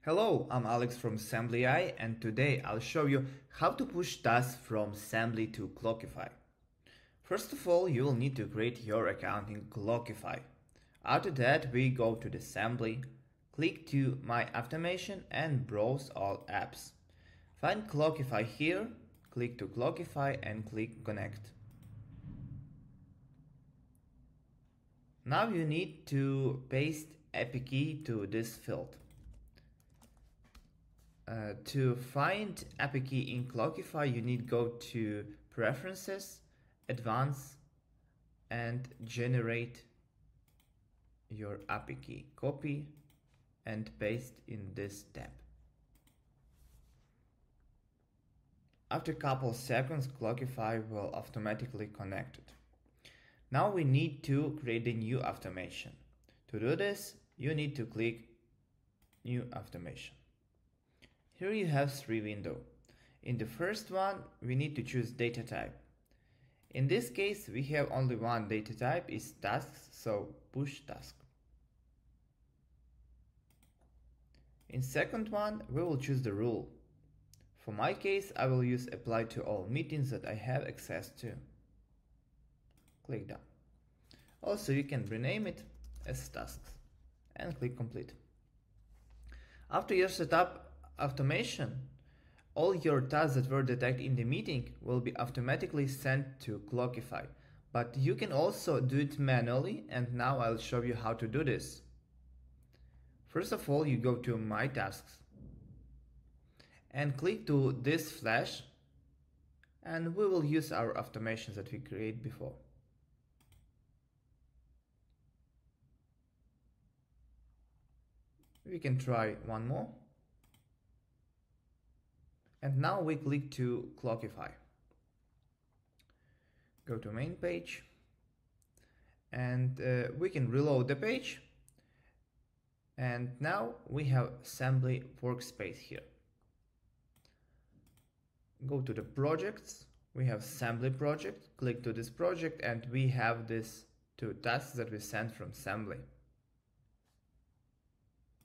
Hello, I'm Alex from Sembly AI, and today I'll show you how to push tasks from Sembly to Clockify. First of all, you will need to create your account in Clockify. After that, we go to the Sembly, click to My Automation and browse all apps. Find Clockify here, click to Clockify and click Connect. Now you need to paste API key to this field. To find API key in Clockify, you need go to Preferences, Advanced, and generate your API key. Copy and paste in this tab. After a couple seconds, Clockify will automatically connect it. Now we need to create a new automation. To do this, you need to click New Automation. Here you have three windows. In the first one, we need to choose data type. In this case, we have only one data type, is tasks, so push task. In second one, we will choose the rule. For my case, I will use apply to all meetings that I have access to. Click done. Also, you can rename it as tasks and click complete. After you set up automation, all your tasks that were detected in the meeting will be automatically sent to Clockify, but you can also do it manually, and now I'll show you how to do this. First of all, you go to My Tasks and click to this flash, and we will use our automations that we created before. We can try one more. And now we click to Clockify. Go to main page, and we can reload the page. And now we have Sembly workspace here. Go to the projects. We have Sembly project. Click to this project, and we have these two tasks that we sent from Sembly.